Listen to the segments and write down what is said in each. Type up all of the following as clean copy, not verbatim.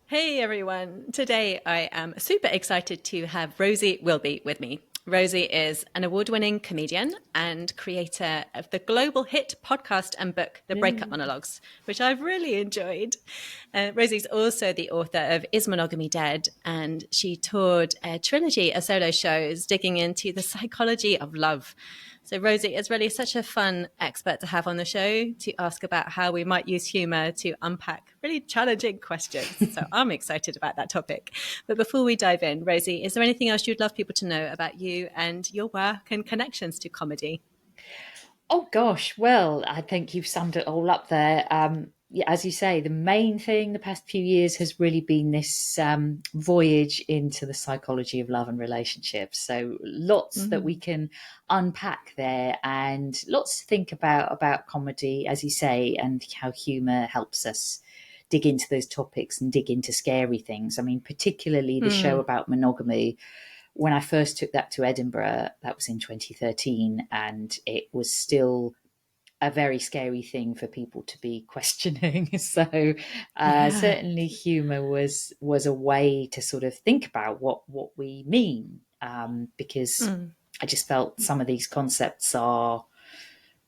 Hey everyone! Today I am super excited to have Rosie Wilby with me. Rosie is an award-winning comedian and creator of the global hit podcast and book, The Breakup Yay. Monologues, which I've really enjoyed. Rosie's also the author of Is Monogamy Dead, and she toured a trilogy of solo shows digging into the psychology of love. So Rosie is really such a fun expert to have on the show to ask about how we might use humour to unpack really challenging questions. So I'm excited about that topic. But before we dive in, Rosie, is there anything else you'd love people to know about you and your work and connections to comedy? Oh gosh, well, I think you've summed it all up there. Yeah, as you say, the main thing the past few years has really been this voyage into the psychology of love and relationships. So lots that we can unpack there, and lots to think about comedy, as you say, and how humour helps us dig into those topics and dig into scary things. I mean, particularly the show about monogamy. When I first took that to Edinburgh, that was in 2013, and it was still a very scary thing for people to be questioning. So Yeah. certainly humour was a way to sort of think about what we mean, because I just felt some of these concepts are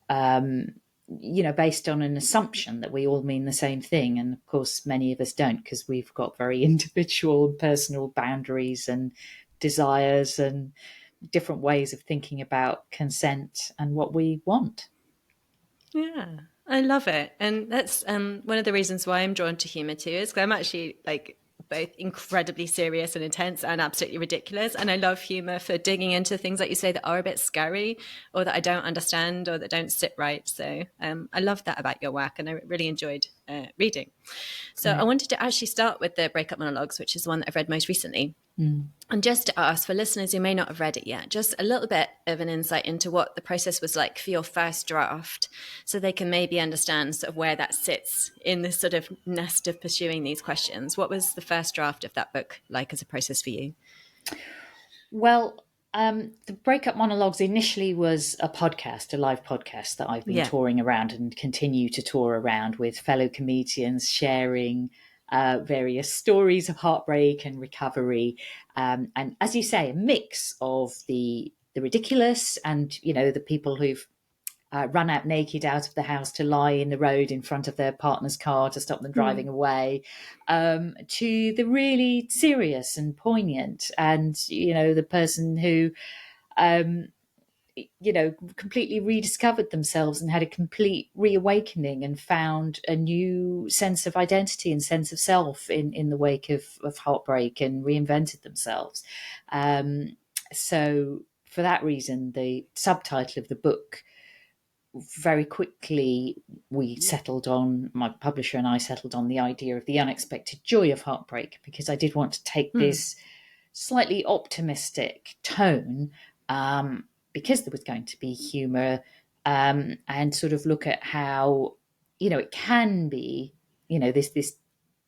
based on an assumption that we all mean the same thing. And of course, many of us don't, because we've got very individual and personal boundaries and desires and different ways of thinking about consent and what we want. Yeah, I love it. And that's one of the reasons why I'm drawn to humor too, is because I'm actually like both incredibly serious and intense and absolutely ridiculous. And I love humor for digging into things like you say that are a bit scary or that I don't understand or that don't sit right. So I love that about your work and I really enjoyed reading. So I Great. wanted to actually start with the Breakup Monologues, which is the one that I've read most recently. And just to ask for listeners who may not have read it yet, just a little bit of an insight into what the process was like for your first draft, so they can maybe understand sort of where that sits in this sort of nest of pursuing these questions. What was the first draft of that book like as a process for you? Well, the Breakup Monologues initially was a podcast, a live podcast that I've been Yeah. touring around and continue to tour around with fellow comedians, sharing various stories of heartbreak and recovery. And as you say, a mix of the ridiculous and, the people who've run out naked out of the house to lie in the road in front of their partner's car to stop them driving away, to the really serious and poignant, and the person who completely rediscovered themselves and had a complete reawakening and found a new sense of identity and sense of self in the wake of heartbreak and reinvented themselves. So for that reason, the subtitle of the book, very quickly my publisher and I settled on the idea of the unexpected joy of heartbreak, because I did want to take this slightly optimistic tone, because there was going to be humor, and sort of look at how it can be, this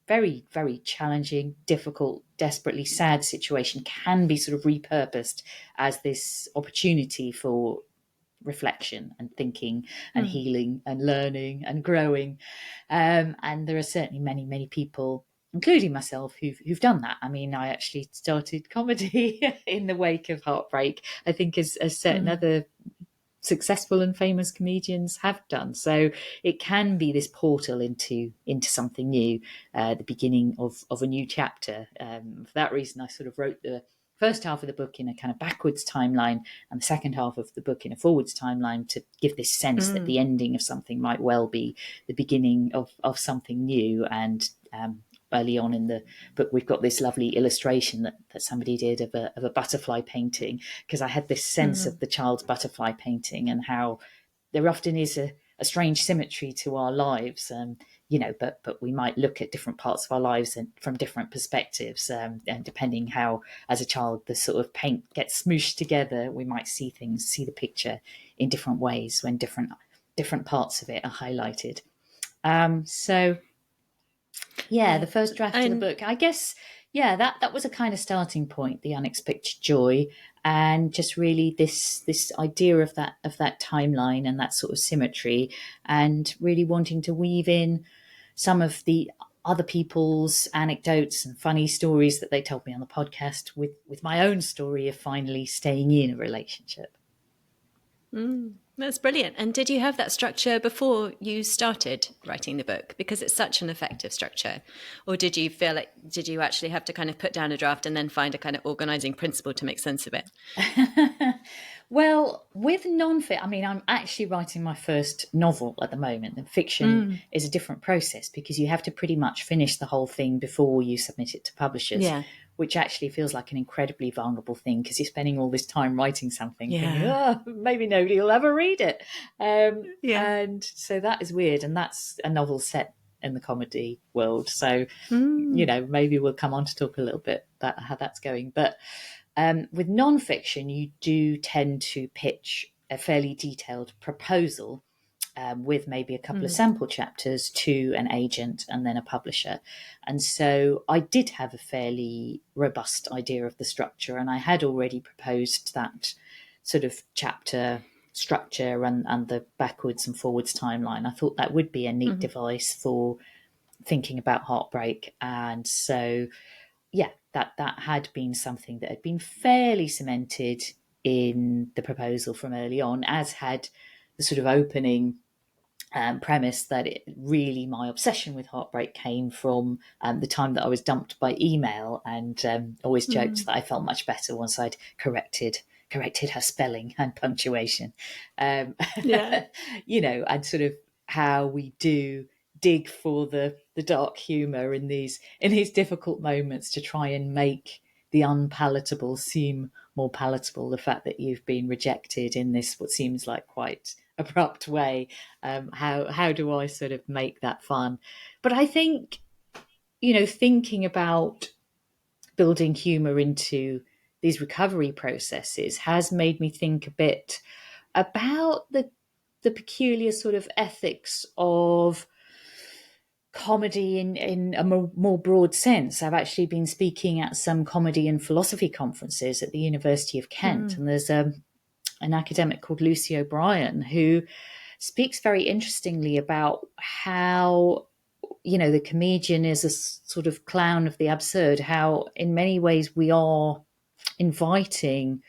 very, very challenging, difficult, desperately sad situation can be sort of repurposed as this opportunity for reflection and thinking and healing and learning and growing. And there are certainly many, many people, including myself, who've done that. I mean, I actually started comedy in the wake of heartbreak, I think, as certain other successful and famous comedians have done. So it can be this portal into something new, the beginning of a new chapter. For that reason, I sort of wrote the first half of the book in a kind of backwards timeline and the second half of the book in a forwards timeline, to give this sense that the ending of something might well be the beginning of something new. And early on in the book, we've got this lovely illustration that somebody did of a butterfly painting, because I had this sense of the child's butterfly painting and how there often is a strange symmetry to our lives, but we might look at different parts of our lives and from different perspectives, and depending how, as a child, the sort of paint gets smooshed together, we might see the picture in different ways when different parts of it are highlighted. So yeah, Yeah. the first draft of the And book, I guess, yeah, that was a kind of starting point, the unexpected joy, and just really this idea of that timeline and that sort of symmetry, and really wanting to weave in some of the other people's anecdotes and funny stories that they told me on the podcast with my own story of finally staying in a relationship. That's brilliant. And did you have that structure before you started writing the book? Because it's such an effective structure. Or did you feel like, did you actually have to kind of put down a draft and then find a kind of organizing principle to make sense of it? Well, with non-fiction, I mean, I'm actually writing my first novel at the moment, and fiction is a different process because you have to pretty much finish the whole thing before you submit it to publishers, Yeah. which actually feels like an incredibly vulnerable thing because you're spending all this time writing something thinking, Yeah. oh, maybe nobody will ever read it. Yeah. And so that is weird. And that's a novel set in the comedy world. So, maybe we'll come on to talk a little bit about how that's going. But with non-fiction, you do tend to pitch a fairly detailed proposal with maybe a couple of sample chapters to an agent and then a publisher. And so I did have a fairly robust idea of the structure, and I had already proposed that sort of chapter structure and the backwards and forwards timeline. I thought that would be a neat device for thinking about heartbreak. And so that had been something that had been fairly cemented in the proposal from early on, as had the sort of opening premise that my obsession with heartbreak came from the time that I was dumped by email, and always joked that I felt much better once I'd corrected her spelling and punctuation. Yeah. And sort of how we do dig for the dark humour in these difficult moments to try and make the unpalatable seem more palatable. The fact that you've been rejected in this what seems like quite abrupt way. How do I sort of make that fun? But I think, thinking about building humour into these recovery processes has made me think a bit about the peculiar sort of ethics of comedy in a more broad sense. I've actually been speaking at some comedy and philosophy conferences at the University of Kent, and there's an academic called Lucy O'Brien who speaks very interestingly about how, the comedian is a sort of clown of the absurd, how in many ways we are inviting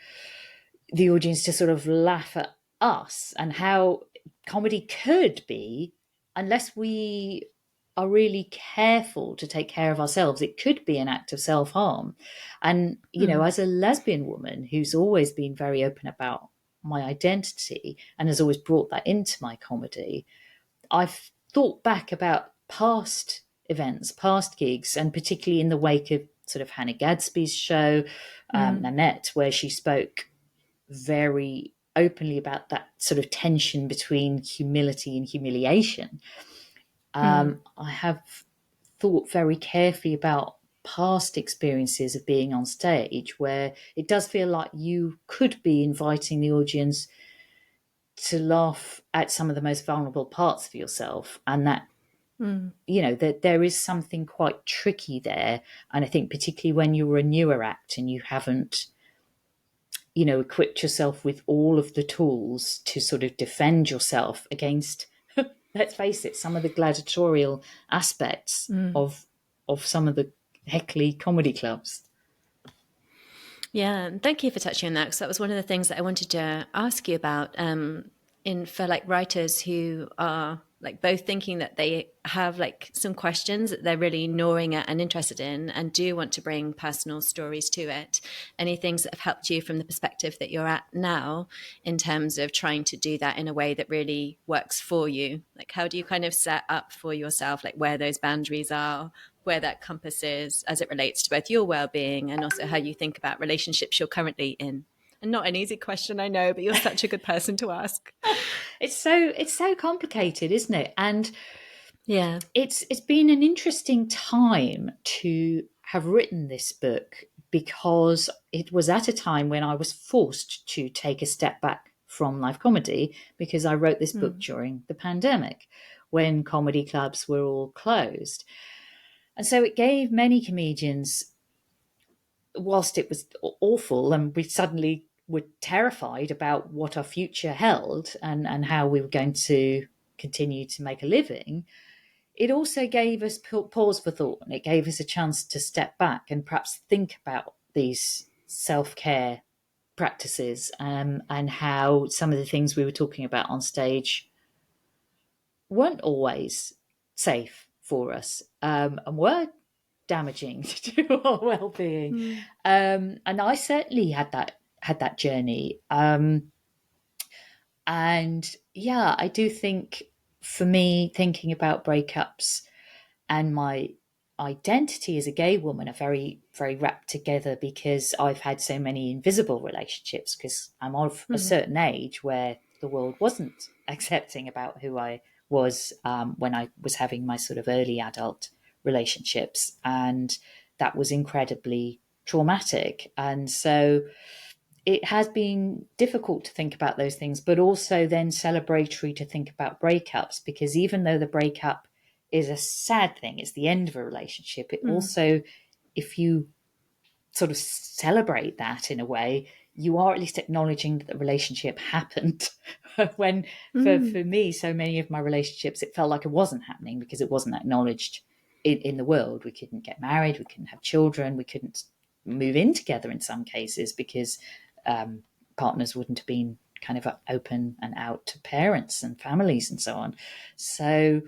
the audience to sort of laugh at us, and how comedy could be, unless we are really careful to take care of ourselves, it could be an act of self-harm. And, as a lesbian woman who's always been very open about my identity and has always brought that into my comedy, I've thought back about past events, past gigs, and particularly in the wake of sort of Hannah Gadsby's show, Nanette, where she spoke very openly about that sort of tension between humility and humiliation. I have thought very carefully about past experiences of being on stage where it does feel like you could be inviting the audience to laugh at some of the most vulnerable parts of yourself, and that that there is something quite tricky there. And I think particularly when you're a newer act and you haven't equipped yourself with all of the tools to sort of defend yourself against, let's face it, some of the gladiatorial aspects of some of the heckly comedy clubs. Yeah, and thank you for touching on that, because that was one of the things that I wanted to ask you about. For like writers who are like both thinking that they have like some questions that they're really gnawing at and interested in, and do want to bring personal stories to it. Any things that have helped you from the perspective that you're at now in terms of trying to do that in a way that really works for you? Like, how do you kind of set up for yourself, like where those boundaries are, where that compass is as it relates to both your well-being and also how you think about relationships you're currently in? And not an easy question, I know, but you're such a good person to ask. It's so complicated, isn't it? And yeah, it's been an interesting time to have written this book, because it was at a time when I was forced to take a step back from live comedy, because I wrote this book during the pandemic when comedy clubs were all closed. And so it gave many comedians, whilst it was awful and we suddenly were terrified about what our future held and how we were going to continue to make a living, it also gave us pause for thought, and it gave us a chance to step back and perhaps think about these self-care practices, and how some of the things we were talking about on stage weren't always safe for us, and were damaging to our well-being. And I certainly had that journey. And yeah, I do think, for me, thinking about breakups and my identity as a gay woman are very, very wrapped together, because I've had so many invisible relationships, because I'm of a certain age where the world wasn't accepting about who I was, when I was having my sort of early adult relationships. And that was incredibly traumatic. And so it has been difficult to think about those things, but also then celebratory to think about breakups, because even though the breakup is a sad thing, it's the end of a relationship, it also, if you sort of celebrate that in a way, you are at least acknowledging that the relationship happened. When for me, so many of my relationships, it felt like it wasn't happening because it wasn't acknowledged in the world. We couldn't get married, we couldn't have children, we couldn't move in together in some cases, because partners wouldn't have been kind of open and out to parents and families and so on. So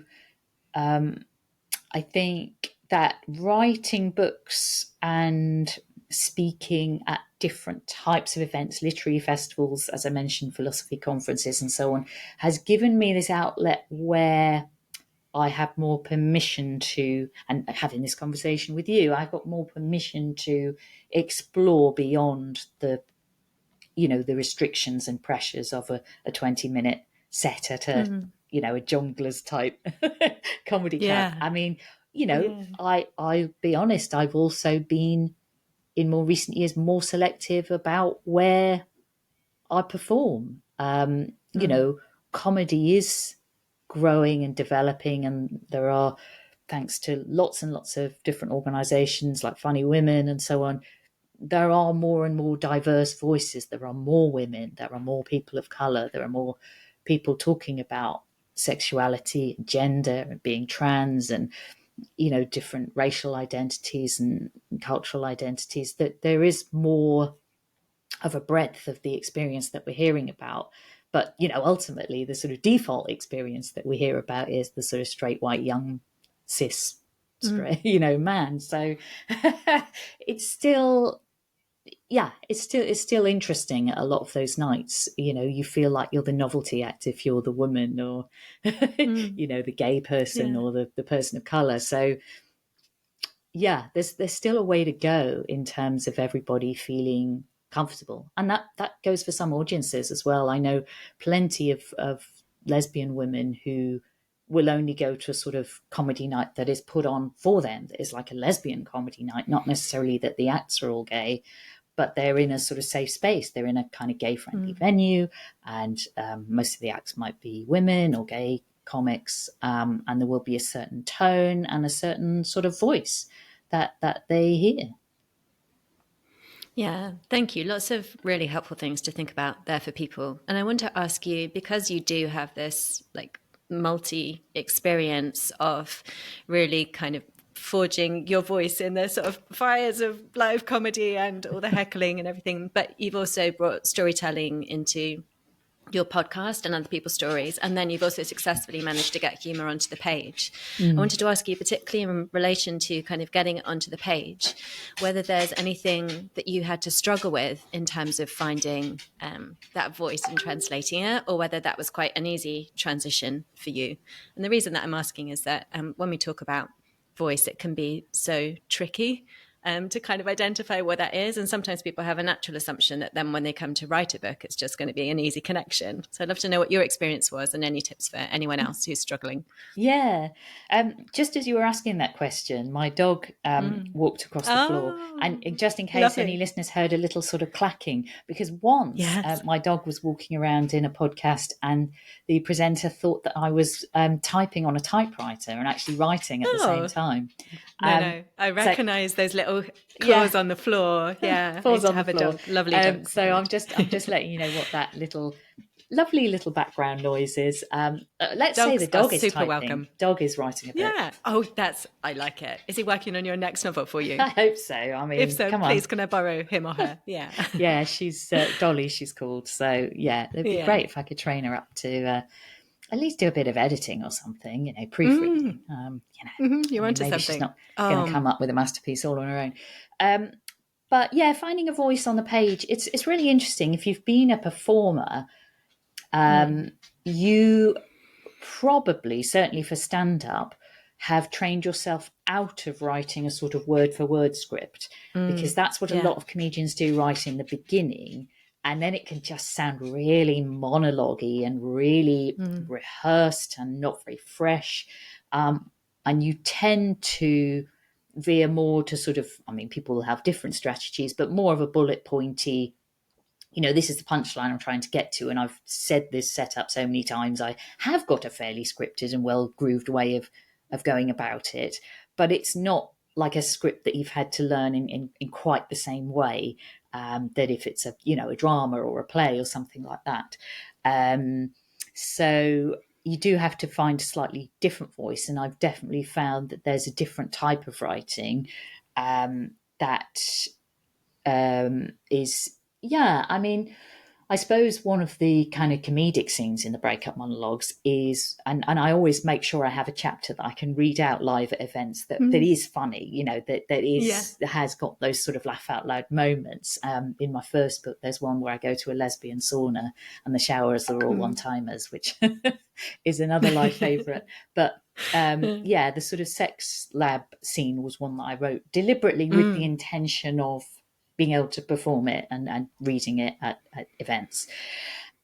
I think that writing books and speaking at different types of events, literary festivals, as I mentioned, philosophy conferences and so on, has given me this outlet where I have more permission to, and having this conversation with you, I've got more permission to explore beyond the restrictions and pressures of a 20-minute set at a jonglers type comedy club. I mean, I'll be honest, I've also been, in more recent years, more selective about where I perform. Comedy is growing and developing, and there are, thanks to lots and lots of different organizations like Funny Women and so on, there are more and more diverse voices. There are more women, there are more people of color, there are more people talking about sexuality and gender and being trans, and different racial identities and cultural identities. That there is more of a breadth of the experience that we're hearing about. But ultimately the sort of default experience that we hear about is the sort of straight white young cis straight man. So it's still it's still interesting. A lot of those nights, you feel like you're the novelty act if you're the woman, or the gay person, or the person of color. So there's still a way to go in terms of everybody feeling comfortable, and that goes for some audiences as well. I know plenty of lesbian women who will only go to a sort of comedy night that is put on for them, that is like a lesbian comedy night, not necessarily that the acts are all gay, but they're in a sort of safe space. They're in a kind of gay-friendly venue, and most of the acts might be women or gay comics, and there will be a certain tone and a certain sort of voice that they hear. Yeah, thank you. Lots of really helpful things to think about there for people. And I want to ask you, because you do have this like multi-experience of really kind of forging your voice in the sort of fires of live comedy and all the heckling and everything, but you've also brought storytelling into your podcast and other people's stories, and then you've also successfully managed to get humour onto the page. I wanted to ask you, particularly in relation to kind of getting it onto the page, whether there's anything that you had to struggle with in terms of finding that voice and translating it, or whether that was quite an easy transition for you. And the reason that I'm asking is that when we talk about voice, it can be so tricky to kind of identify what that is. And sometimes people have a natural assumption that then when they come to write a book, it's just going to be an easy connection. So I'd love to know what your experience was, and any tips for anyone else who's struggling. Yeah. Just as you were asking that question, my dog walked across the floor. And just in case any listeners heard a little sort of clacking, because once my dog was walking around in a podcast, and the presenter thought that I was typing on a typewriter and actually writing at the same time. No, I recognise those little claws on the floor. Yeah, claws on the floor. Lovely dog. So I'm just letting you know what that little lovely little background noises. Let's say the Dogs are dog is super typing. welcome. Dog is writing a book. Yeah. Oh, I like it. Is he working on your next novel for you? I hope so. I If mean, so, come on. please can I borrow him or her? Yeah. Yeah, she's Dolly, she's called. So, yeah, it'd be Yeah. great if I could train her up to at least do a bit of editing or something, proofreading. You're onto Maybe she's something. not going to come up with a masterpiece all on her own. But yeah, finding a voice on the page, it's really interesting. If you've been a performer, you probably, certainly for stand-up, have trained yourself out of writing a sort of word-for-word script, because that's what a lot of comedians do right in the beginning, and then it can just sound really monologue-y and really rehearsed and not very fresh. And you tend to veer more to sort of, I mean, people will have different strategies, but more of a bullet pointy, this is the punchline I'm trying to get to. And I've said this setup so many times. I have got a fairly scripted and well-grooved way of going about it, but it's not like a script that you've had to learn in quite the same way that if it's a drama or a play or something like that. So you do have to find a slightly different voice. And I've definitely found that there's a different type of writing that is, I mean, I suppose one of the kind of comedic scenes in the Breakup Monologues is, and I always make sure I have a chapter that I can read out live at events that is funny, that has got those sort of laugh out loud moments. In my first book, there's one where I go to a lesbian sauna and the showers are all one-timers, which is another live favourite. But the sort of sex lab scene was one that I wrote deliberately with the intention of being able to perform it and reading it at events.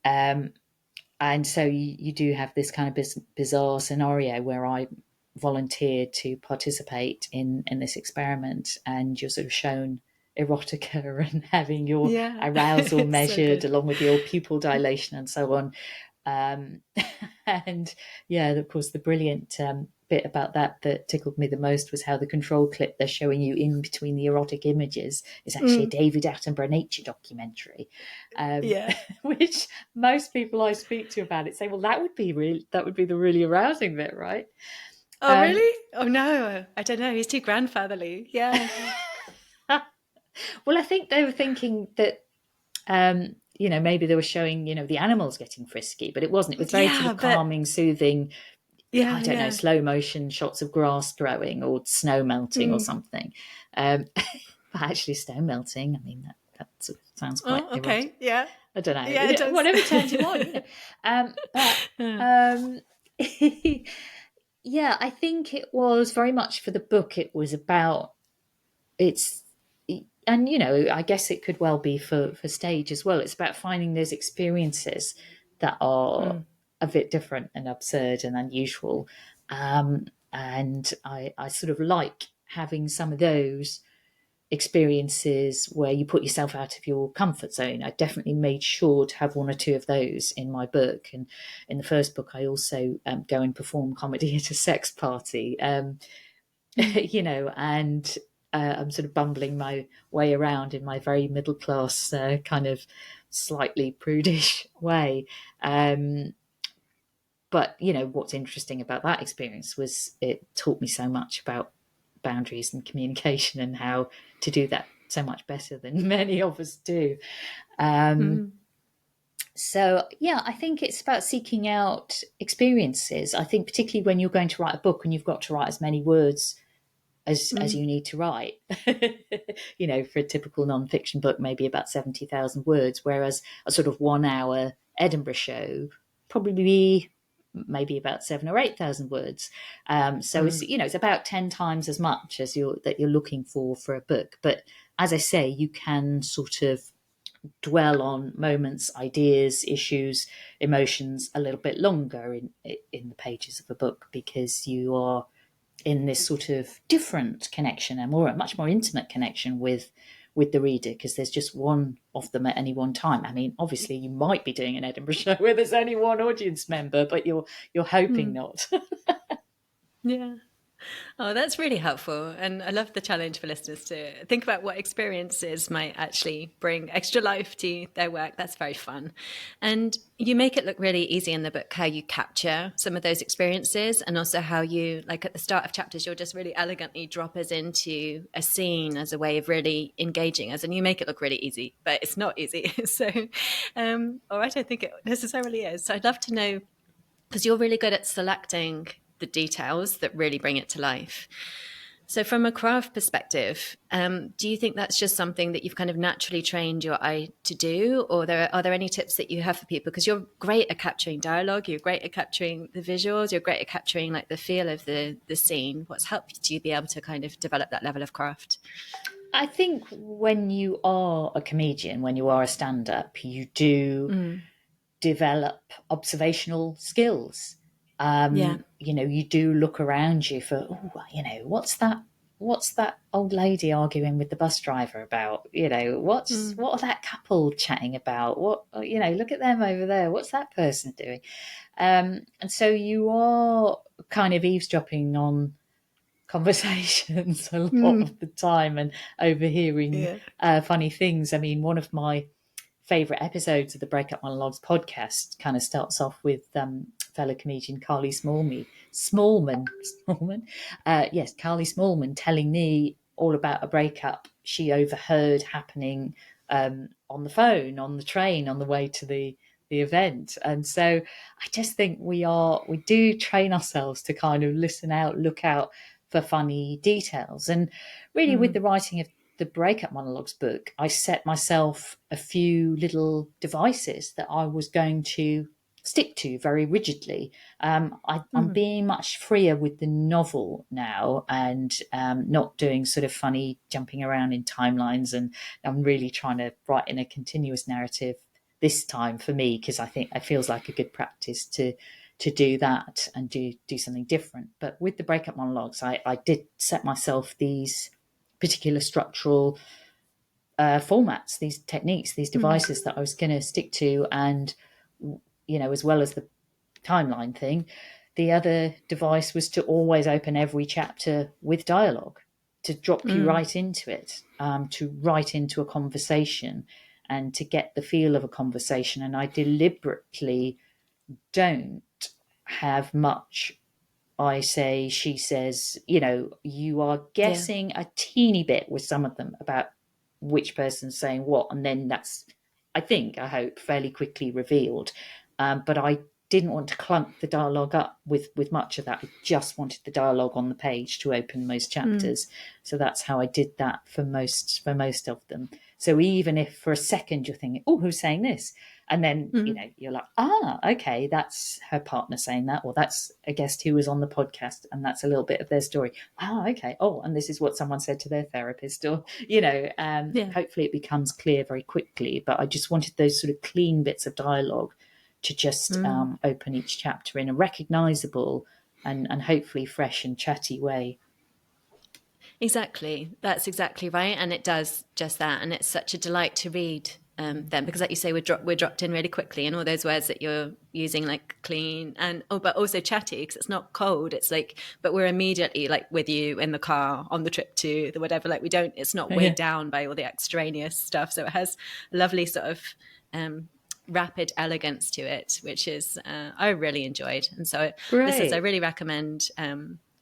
And so you do have this kind of bizarre scenario where I volunteered to participate in this experiment, and you're sort of shown erotica and having your arousal measured so along with your pupil dilation and so on. And of course, the brilliant bit about that tickled me the most was how the control clip they're showing you in between the erotic images is actually a David Attenborough nature documentary, which most people I speak to about it say, well, that would be the really arousing bit, right? Oh, really? Oh no, I don't know. He's too grandfatherly. Yeah. Well, I think they were thinking that maybe they were showing, the animals getting frisky, but it wasn't. It was very sort of calming, soothing, I don't know, slow motion shots of grass growing or snow melting or something. But actually snow melting, I mean, that sort of sounds quite erotic. Okay, yeah. I don't know. Yeah, it does. Whatever turns you on. I think it was very much for the book. It was about and I guess it could well be for stage as well. It's about finding those experiences that are a bit different and absurd and unusual, and I sort of like having some of those experiences where you put yourself out of your comfort zone. I definitely made sure to have one or two of those in my book. And in the first book, I also go and perform comedy at a sex party, and I'm sort of bumbling my way around in my very middle class, kind of slightly prudish way. But what's interesting about that experience was it taught me so much about boundaries and communication and how to do that so much better than many of us do. So, I think it's about seeking out experiences. I think particularly when you're going to write a book and you've got to write as many words as you need to write, for a typical non-fiction book, maybe about 70,000 words, whereas a sort of 1 hour Edinburgh show probably maybe about 7,000 or 8,000 words. So it's about 10 times as much as you're looking for a book. But as I say, you can sort of dwell on moments, ideas, issues, emotions a little bit longer in the pages of a book, because you are in this sort of different connection and a much more intimate connection with the reader, because there's just one of them at any one time. I mean, obviously you might be doing an Edinburgh show where there's only one audience member, but you're hoping not. Yeah. Oh, that's really helpful. And I love the challenge for listeners to think about what experiences might actually bring extra life to their work. That's very fun. And you make it look really easy in the book how you capture some of those experiences, and also how you, like at the start of chapters, you'll just really elegantly drop us into a scene as a way of really engaging us. And you make it look really easy, but it's not easy. So, all right, I think it necessarily is. So I'd love to know, because you're really good at selecting the details that really bring it to life. So, from a craft perspective, do you think that's just something that you've kind of naturally trained your eye to do, or are there any tips that you have for people? Because you're great at capturing dialogue, you're great at capturing the visuals, you're great at capturing like the feel of the scene. What's helped you be able to kind of develop that level of craft? I think when you are a comedian, when you are a stand-up, you do develop observational skills. Yeah. You do look around you for, what's that old lady arguing with the bus driver about? What are that couple chatting about? Look at them over there. What's that person doing? And so you are kind of eavesdropping on conversations a lot of the time and overhearing Yeah. funny things. I mean, one of my favorite episodes of the Breakup Monologues podcast kind of starts off with fellow comedian Carly Smallman. Yes, Carly Smallman telling me all about a breakup she overheard happening on the phone, on the train, on the way to the event. And so I just think we do train ourselves to kind of listen out, look out for funny details. And really, with the writing of the Breakup Monologues book, I set myself a few little devices that I was going to stick to very rigidly. I'm being much freer with the novel now, and not doing sort of funny jumping around in timelines. And I'm really trying to write in a continuous narrative this time for me, because I think it feels like a good practice to do that and do something different. But with the Breakup Monologues, I did set myself these particular structural formats, these techniques, these devices that I was going to stick to. And, as well as the timeline thing, the other device was to always open every chapter with dialogue, to drop you right into it, to write into a conversation and to get the feel of a conversation. And I deliberately don't have much I say, she says, you are Yeah. guessing a teeny bit with some of them about which person's saying what. And then that's, I hope, fairly quickly revealed. But I didn't want to clunk the dialogue up with much of that. I just wanted the dialogue on the page to open most chapters. So that's how I did that for most of them. So even if for a second you're thinking, oh, who's saying this? And then, you're like, okay, that's her partner saying that, or that's a guest who was on the podcast, and that's a little bit of their story. Okay. Oh, and this is what someone said to their therapist, or, Yeah. hopefully it becomes clear very quickly. But I just wanted those sort of clean bits of dialogue to just open each chapter in a recognisable and hopefully fresh and chatty way. Exactly. That's exactly right. And it does just that. And it's such a delight to read them, because like you say, we're dropped in really quickly, and all those words that you're using, like clean and, but also chatty, because it's not cold. It's like, but we're immediately like with you in the car on the trip to the whatever, like it's not weighed down by all the extraneous stuff. So it has a lovely sort of, rapid elegance to it, which is I really enjoyed. And so listeners, I Great. really recommend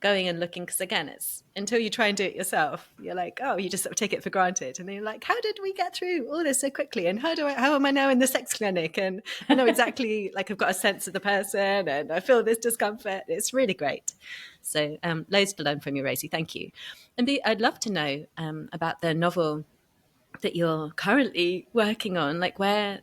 going and looking, because again, it's until you try and do it yourself, you're like, oh, you just sort of take it for granted, and then you're like, how did we get through all this so quickly, and how am I now in the sex clinic, and I know exactly, like I've got a sense of the person, and I feel this discomfort. It's really great. So loads to learn from you, Rosie. Thank you. And I'd love to know about the novel that you're currently working on, like where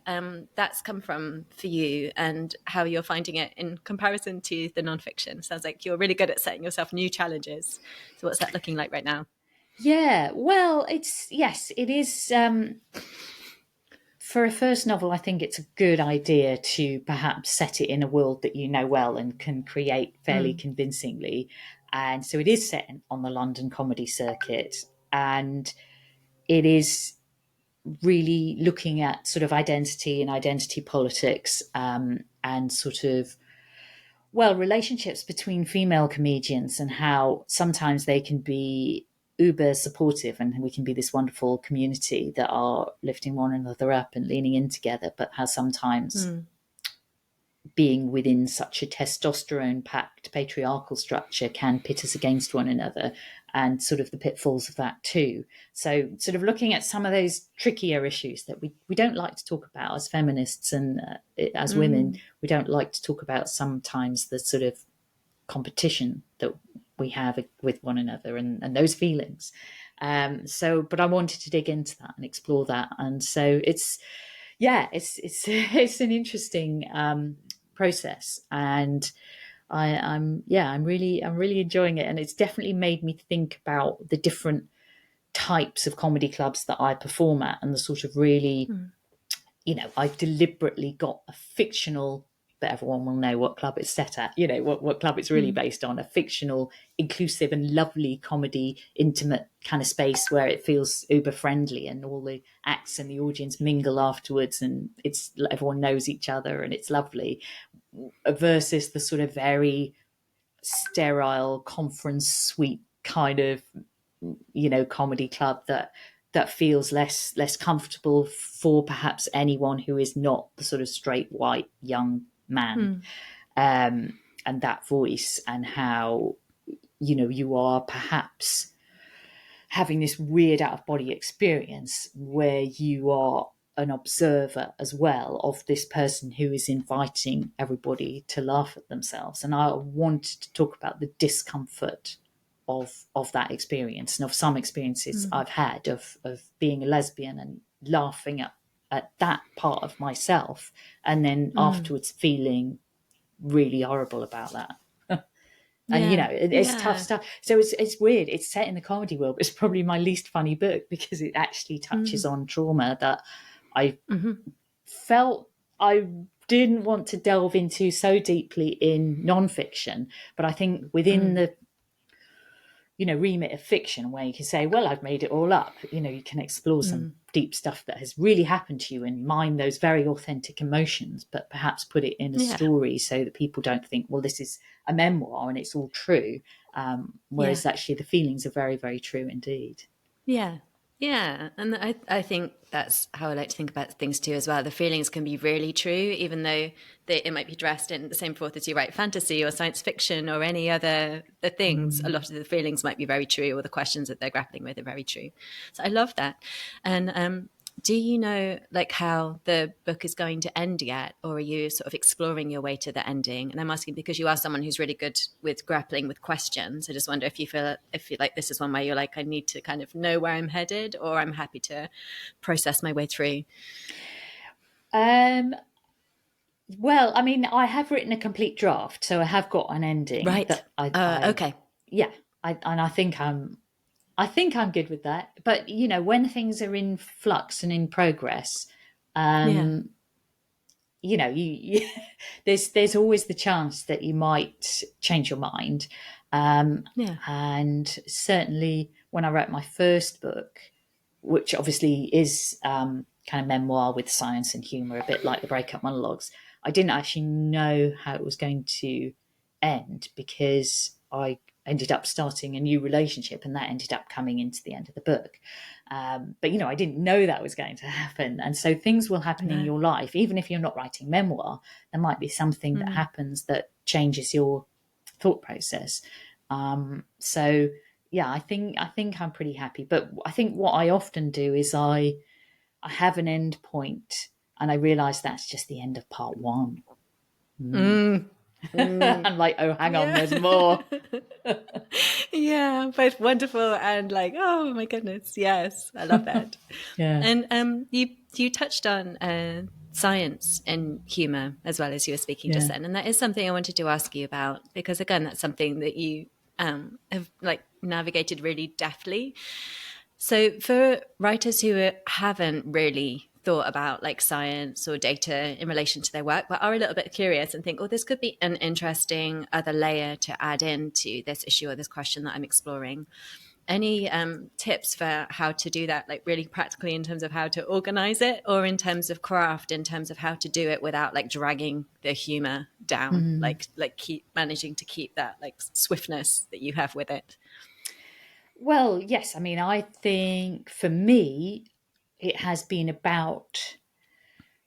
that's come from for you, and how you're finding it in comparison to the nonfiction. Sounds like you're really good at setting yourself new challenges. So what's that looking like right now? Yeah, well, it is. For a first novel, I think it's a good idea to perhaps set it in a world that you know well and can create fairly convincingly. And so it is set on the London comedy circuit, and it is really looking at sort of identity and identity politics, and sort of Well, relationships between female comedians and how sometimes they can be uber supportive and we can be this wonderful community that are lifting one another up and leaning in together, but how sometimes being within such a testosterone packed patriarchal structure can pit us against one another, and sort of the pitfalls of that too. So sort of looking at some of those trickier issues that we don't like to talk about as feminists, and as women we don't like to talk about sometimes the sort of competition that we have with one another, and those feelings. But I wanted to dig into that and explore that, and so it's it's an interesting process, and I'm really enjoying it, and it's definitely made me think about the different types of comedy clubs that I perform at, and the sort of really, I've deliberately got a fictional, but everyone will know what club it's set at, what club it's really based on, a fictional, inclusive and lovely comedy, intimate kind of space where it feels uber friendly and all the acts and the audience mingle afterwards and it's everyone knows each other and it's lovely, versus the sort of very sterile conference suite kind of comedy club that feels less comfortable for perhaps anyone who is not the sort of straight white young man. And that voice, and how you are perhaps having this weird out of body experience where you are an observer as well of this person who is inviting everybody to laugh at themselves. And I wanted to talk about the discomfort of that experience, and of some experiences I've had of being a lesbian and laughing at that part of myself, and then afterwards feeling really horrible about that. And it's tough stuff. So it's weird. It's set in the comedy world, but it's probably my least funny book because it actually touches on trauma that I felt I didn't want to delve into so deeply in nonfiction. But I think within the remit of fiction, where you can say, well, I've made it all up, you can explore some deep stuff that has really happened to you and mine those very authentic emotions, but perhaps put it in a story so that people don't think, well, this is a memoir and it's all true, whereas actually the feelings are very, very true indeed. Yeah, and I think that's how I like to think about things too as well. The feelings can be really true, even though it might be dressed in the same forth as you write fantasy or science fiction or any other the things. A lot of the feelings might be very true, or the questions that they're grappling with are very true. So I love that. And do you know like how the book is going to end yet, or are you sort of exploring your way to the ending? And I'm asking because you are someone who's really good with grappling with questions. I just wonder if you like this is one where you're like, I need to kind of know where I'm headed, or I'm happy to process my way through. Well, I mean, I have written a complete draft, so I have got an ending. Right. That Okay. Yeah, I think I'm good with that. But when things are in flux and in progress, there's always the chance that you might change your mind. And certainly when I wrote my first book, which obviously is kind of memoir with science and humour, a bit like the Breakup Monologues, I didn't actually know how it was going to end because I ended up starting a new relationship and that ended up coming into the end of the book. But I didn't know that was going to happen. And so things will happen in your life. Even if you're not writing memoir, there might be something that happens that changes your thought process. So yeah, I think I'm pretty happy. But I think what I often do is I have an end point and I realize that's just the end of part one. I'm like, oh, hang on, there's more. Yeah, both wonderful and like, oh my goodness, yes, I love that. And you touched on science and humor as well as you were speaking just then, and that is something I wanted to ask you about because again, that's something that you have like navigated really deftly. So for writers who haven't really thought about like science or data in relation to their work, but are a little bit curious and think, oh, this could be an interesting other layer to add into this issue or this question that I'm exploring. Any tips for how to do that, like really practically in terms of how to organize it, or in terms of craft, in terms of how to do it without like dragging the humor down, like keep managing to keep that like swiftness that you have with it? Well, yes. I mean, I think for me, it has been about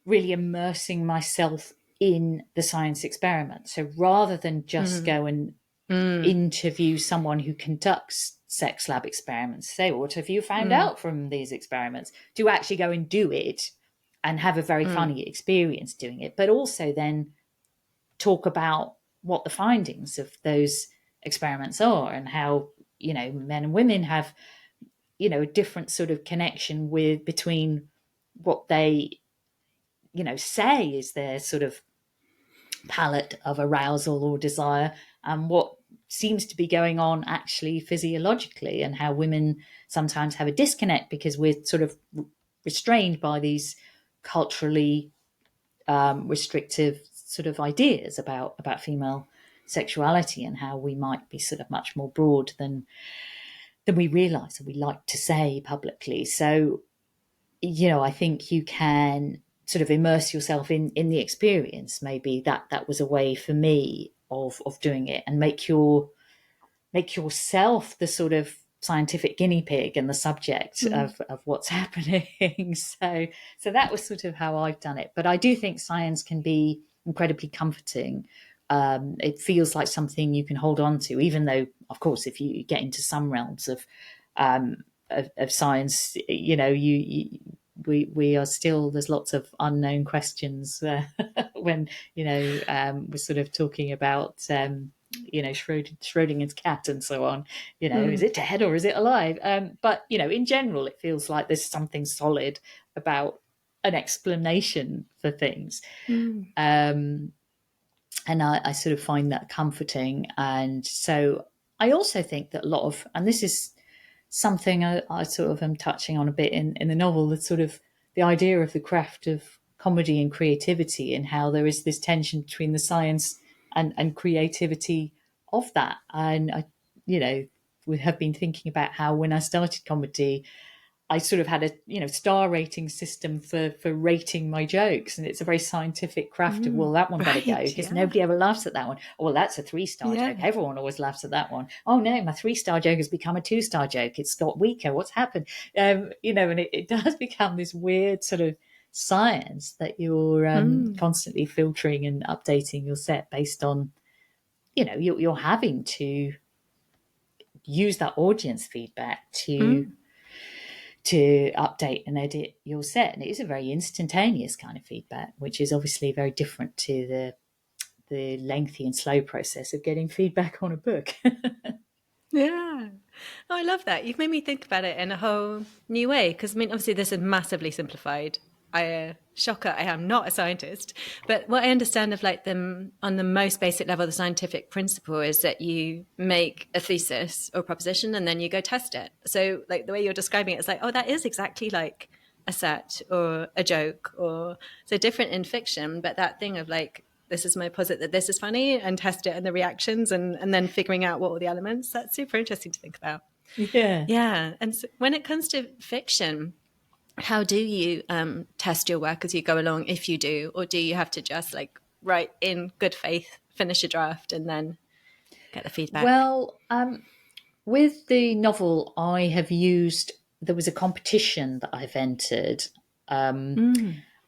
really immersing myself in the science experiment. So rather than just go and interview someone who conducts sex lab experiments, say, what have you found out from these experiments? To actually go and do it and have a very funny experience doing it, but also then talk about what the findings of those experiments are and how, men and women have, a different sort of connection with between what they, say is their sort of palette of arousal or desire and what seems to be going on actually physiologically, and how women sometimes have a disconnect because we're sort of restrained by these culturally restrictive sort of ideas about female sexuality, and how we might be sort of much more broad than we realize and we like to say publicly. So, I think you can sort of immerse yourself in the experience. Maybe that was a way for me of doing it, and make yourself the sort of scientific guinea pig and the subject of what's happening. So that was sort of how I've done it. But I do think science can be incredibly comforting. It feels like something you can hold on to, even though, of course, if you get into some realms of science, we are still, there's lots of unknown questions when we're sort of talking about Schrodinger's cat and so on. Is it dead or is it alive? But in general, it feels like there's something solid about an explanation for things. And I sort of find that comforting. And so I also think that a lot of, and this is something I sort of am touching on a bit in the novel, the sort of the idea of the craft of comedy and creativity, and how there is this tension between the science and creativity of that. And we have been thinking about how when I started comedy, I sort of had a star rating system for rating my jokes, and it's a very scientific craft of, well, that one better go because nobody ever laughs at that one. Oh, well, that's a 3-star joke. Everyone always laughs at that one. Oh no, my 3-star joke has become a 2-star joke. It's got weaker. What's happened? And it does become this weird sort of science that you're constantly filtering and updating your set based on. You're having to use that audience feedback to update and edit your set. And it is a very instantaneous kind of feedback, which is obviously very different to the lengthy and slow process of getting feedback on a book. Yeah. Oh, I love that. You've made me think about it in a whole new way. Because, I mean, obviously, this is massively simplified. Shocker, I am not a scientist. But what I understand of like them on the most basic level, the scientific principle is that you make a thesis or proposition and then you go test it. So, like, the way you're describing it, it's like, oh, that is exactly like a set or a joke, or so different in fiction. But that thing of like, this is my posit that this is funny, and test it and the reactions, and then figuring out what were the elements. That's super interesting to think about. Yeah. Yeah. And so when it comes to fiction, how do you test your work as you go along, if you do, or do you have to just like write in good faith, finish a draft, and then get the feedback? Well, with the novel, there was a competition that I've entered.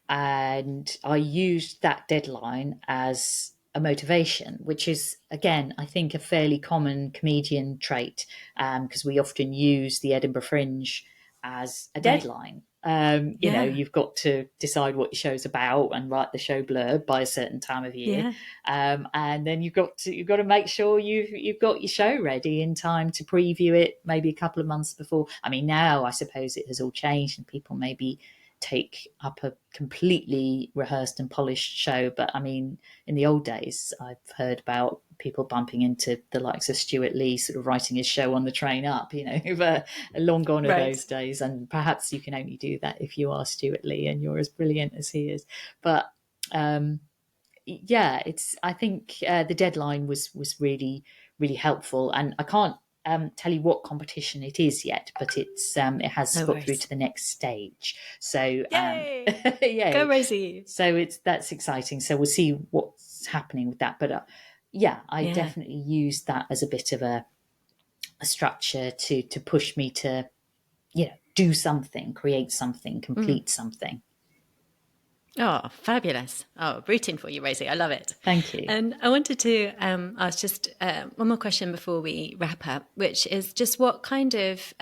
And I used that deadline as a motivation, which is, again, I think a fairly common comedian trait, because we often use the Edinburgh Fringe as a deadline. You've got to decide what your show's about and write the show blurb by a certain time of year, and then you've got to make sure you've got your show ready in time to preview it maybe a couple of months before. I mean, now I suppose it has all changed and people maybe take up a completely rehearsed and polished show. But I mean, in the old days, I've heard about people bumping into the likes of Stuart Lee sort of writing his show on the train up, but long gone are those days. And perhaps you can only do that if you are Stuart Lee and you're as brilliant as he is. But I think the deadline was really, really helpful. And I can't tell you what competition it is yet, but it's it has No got through worries. to the next stage. So Yay! Go yay! Rosie. So that's exciting. So we'll see what's happening with that. But yeah, I Yeah. definitely use that as a bit of a structure to push me to, do something, create something, complete something. Oh, fabulous. Oh, rooting for you, Rosie. I love it. Thank you. And I wanted to ask just one more question before we wrap up, which is just what kind of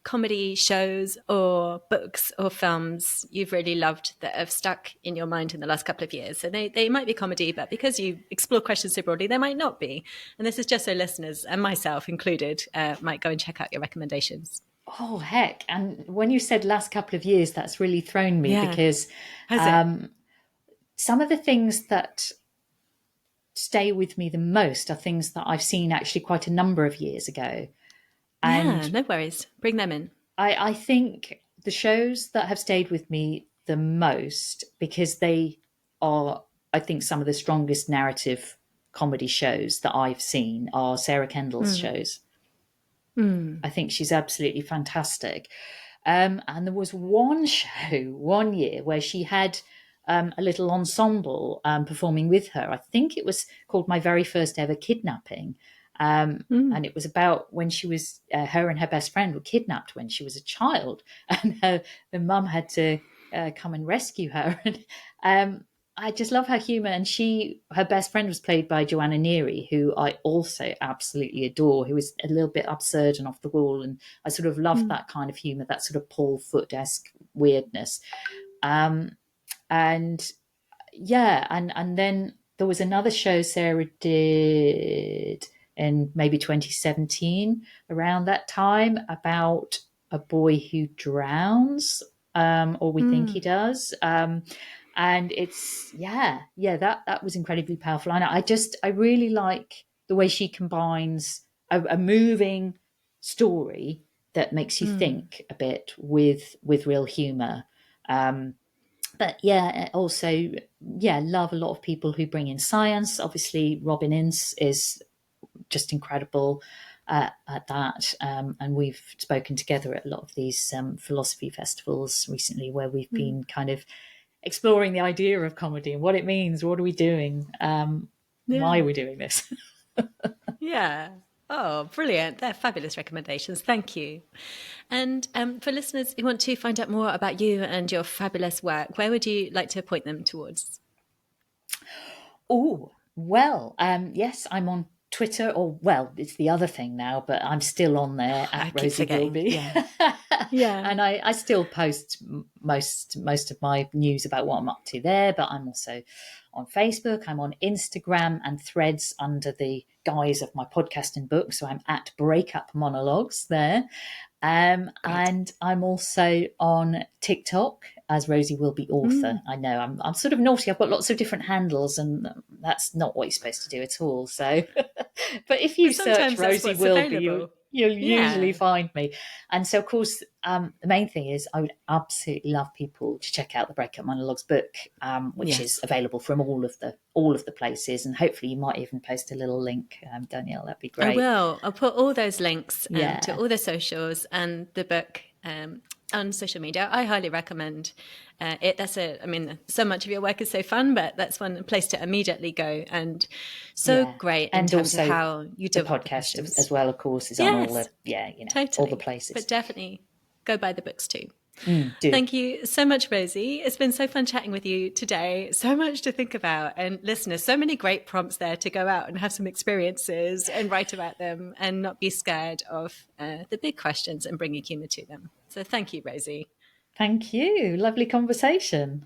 comedy shows or books or films you've really loved that have stuck in your mind in the last couple of years. So they might be comedy, but because you explore questions so broadly, they might not be. And this is just so listeners, and myself included, might go and check out your recommendations. Oh, heck. And when you said last couple of years, that's really thrown me, Yeah. because Has it? some of the things that stay with me the most are things that I've seen actually quite a number of years ago. Yeah, And no worries. Bring them in. I think the shows that have stayed with me the most, because they are, I think, some of the strongest narrative comedy shows that I've seen, are Sarah Kendall's shows. I think she's absolutely fantastic. And there was one show one year where she had a little ensemble performing with her. I think it was called My Very First Ever Kidnapping. And it was about when she was, her and her best friend were kidnapped when she was a child, and the mum had to come and rescue her. And I just love her humour. And her best friend was played by Joanna Neary, who I also absolutely adore, who is a little bit absurd and off the wall. And I sort of love that kind of humour, that sort of Paul Foot-esque weirdness. And yeah, and then there was another show Sarah did in maybe 2017, around that time, about a boy who drowns, or we think he does. And it's that was incredibly powerful. And I really like the way she combines a moving story that makes you think a bit with real humor. But yeah, also, love a lot of people who bring in science. Obviously, Robin Ince is just incredible at that. And we've spoken together at a lot of these philosophy festivals recently, where we've been kind of exploring the idea of comedy and what it means. What are we doing? Why Yeah. are we doing this? Yeah. Oh, brilliant. They're fabulous recommendations. Thank you. And for listeners who want to find out more about you and your fabulous work, where would you like to point them towards? Oh, well, yes, I'm on Twitter, or well, it's the other thing now, but I'm still on there I at keep Rosie forgetting. Wilby. Yeah. Yeah. And I still post most of my news about what I'm up to there, but I'm also on Facebook, I'm on Instagram and Threads under the guise of my podcast and book. So I'm at Breakup Monologues there. Great. And I'm also on TikTok as Rosie Wilby Author. I know I'm sort of naughty. I've got lots of different handles, and that's not what you're supposed to do at all. So, but if you But search sometimes that's Rosie what's Wilby, available. you'll Yeah. usually find me. And so, of course, the main thing is I would absolutely love people to check out the Breakup Monologues book, which is Yes. available from all of the places. And hopefully, you might even post a little link, Danielle. That'd be I great. will. I'll put all those links to Yeah. all the socials and the book on social media. I highly recommend it. I mean, so much of your work is so fun, but that's one place to immediately go, and so Yeah. great in And terms of also how you the develop the podcast questions. as well, of course, is on all Yes, the, all the totally. places. But definitely go buy the books too. Do. Thank you so much, Rosie. It's been so fun chatting with you today. So much to think about. And listeners, so many great prompts there to go out and have some experiences and write about them and not be scared of the big questions and bringing humour to them. So thank you, Rosie. Thank you. Lovely conversation.